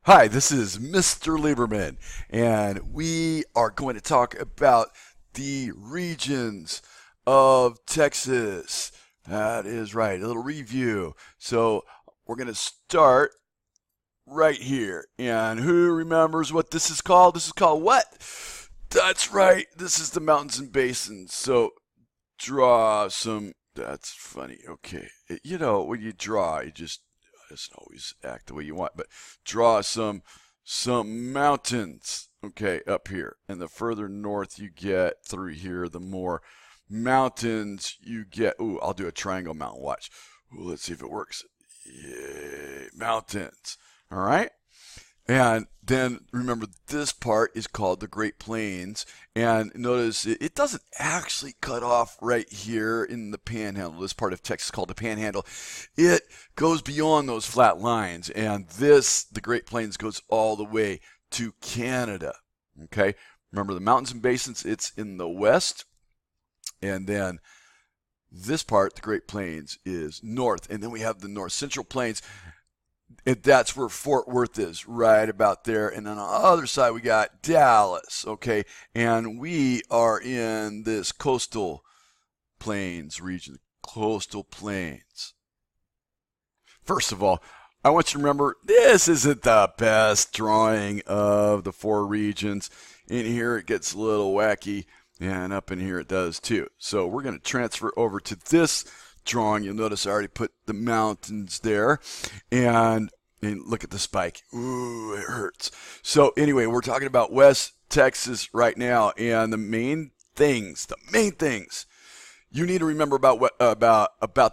Hi, this is Mr. Lieberman, and we are going to talk about the regions of Texas. That is right, a little review. So we're going to start right here. And who remembers what this is called? This is called what? That's right, this is the mountains and basins. So draw some. That's funny. Okay. When you draw, you just doesn't always act the way you want, but draw some mountains. Okay, up here, and the further north you get through here, the more mountains you get. Ooh, I'll do a triangle mountain. Watch. Ooh, let's see if it works. Yay, mountains. All right. And then remember, this part is called the Great Plains. And notice it doesn't actually cut off right here in the panhandle. This part of Texas called the panhandle. It goes beyond those flat lines. And the Great Plains, goes all the way to Canada. Okay? Remember the mountains and basins, it's in the west. And then this part, the Great Plains, is north. And then we have the North Central Plains. And that's where Fort Worth is, right about there. And on the other side, we got Dallas, okay? And we are in this coastal plains region, coastal plains. First of all, I want you to remember, this isn't the best drawing of the four regions. In here, it gets a little wacky, and up in here, it does too. So we're going to transfer over to this drawing. You'll notice I already put the mountains there, and look at the spike. Ooh, it hurts. So anyway, we're talking about West Texas right now, and the main things you need to remember about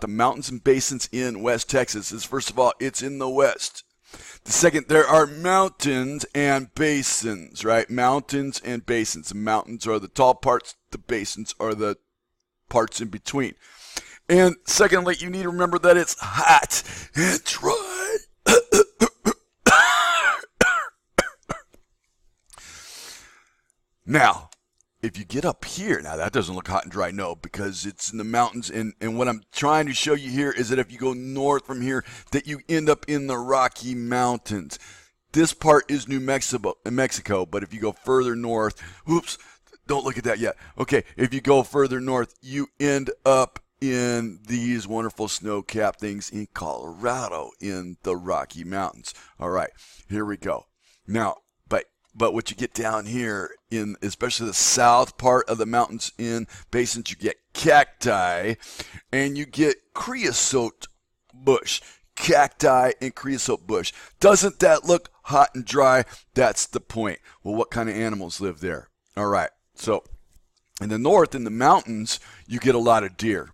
the mountains and basins in West Texas is, first of all, it's in the west. The second, there are mountains and basins, right? Mountains and basins. The mountains are the tall parts, the basins are the parts in between. And secondly, you need to remember that it's hot and dry. Now, if you get up here, now that doesn't look hot and dry, no, because it's in the mountains. And what I'm trying to show you here is that if you go north from here, that you end up in the Rocky Mountains. This part is New Mexico, but if you go further north, oops, don't look at that yet. Okay, if you go further north, you end up in these wonderful snow-capped things in Colorado in the Rocky Mountains. All right, here we go. Now, but what you get down here in especially the south part of the mountains in basins, you get cacti and you get creosote bush. Cacti and creosote bush. Doesn't that look hot and dry? That's the point. Well, what kind of animals live there? All right, so in the north, in the mountains, you get a lot of deer.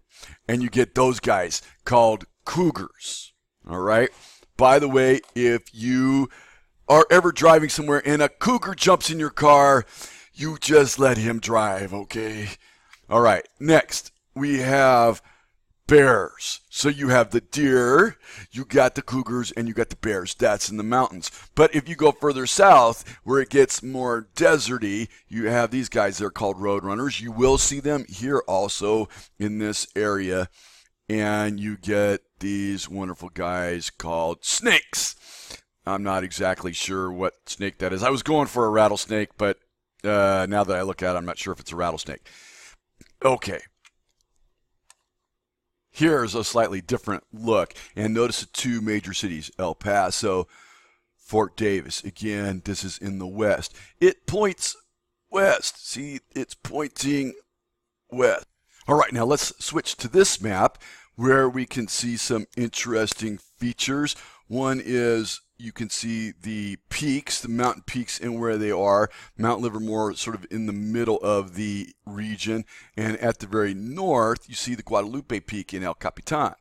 And you get those guys called cougars. All right. By the way, if you are ever driving somewhere and a cougar jumps in your car, you just let him drive, okay? All right. Next, we have bears. So you have the deer, you got the cougars, and you got the bears. That's in the mountains. But if you go further south, where it gets more deserty, you have these guys. They're called roadrunners. You will see them here also in this area. And you get these wonderful guys called snakes. I'm not exactly sure what snake that is. I was going for a rattlesnake, but now that I look at it, I'm not sure if it's a rattlesnake. Okay. Here's a slightly different look. And notice the two major cities, El Paso, Fort Davis. Again, this is in the west. It points west. See, it's pointing west. All right, now let's switch to this map where we can see some interesting features. One is you can see the peaks, the mountain peaks, and where they are. Mount Livermore sort of in the middle of the region. And at the very north, you see the Guadalupe Peak in El Capitan.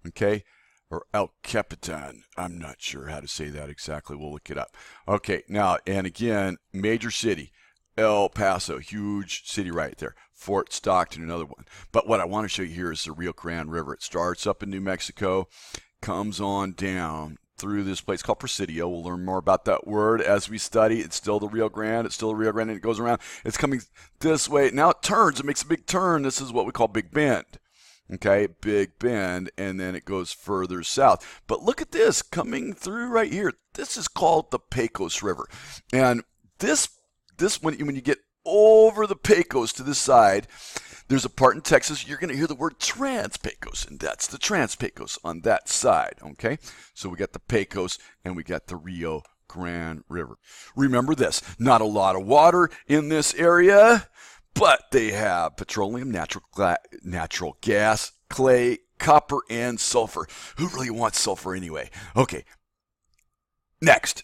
Okay? Or El Capitan. I'm not sure how to say that exactly. We'll look it up. Okay, now, and again, major city. El Paso, huge city right there. Fort Stockton, another one. But what I want to show you here is the Rio Grande River. It starts up in New Mexico, comes on down through this place called Presidio. We'll learn more about that word as we study. It's still the Rio Grande. It's still the Rio Grande, and it goes around. It's coming this way. Now it turns. It makes a big turn. This is what we call Big Bend. Okay, Big Bend, and then it goes further south. But look at this coming through right here. This is called the Pecos River. And this when you get over the Pecos to this side, there's a part in Texas you're going to hear the word Trans-Pecos, and that's the Trans-Pecos on that side, okay? So we got the Pecos and we got the Rio Grande River. Remember this, not a lot of water in this area, but they have petroleum, natural gas, clay, copper, and sulfur. Who really wants sulfur anyway? Okay, next.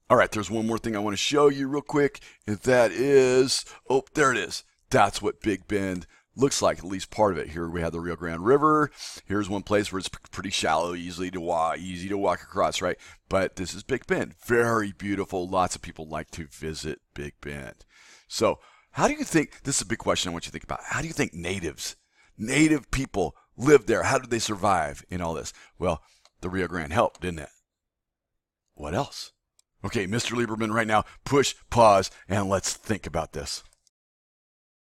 All right, there's one more thing I want to show you real quick, and that is, oh, there it is. That's what Big Bend looks like, at least part of it. Here we have the Rio Grande River. Here's one place where it's pretty shallow, easy to walk across, right? But this is Big Bend. Very beautiful. Lots of people like to visit Big Bend. So how do you think, this is a big question I want you to think about. How do you think native people lived there? How did they survive in all this? Well, the Rio Grande helped, didn't it? What else? Okay, Mr. Lieberman, right now, push pause and let's think about this.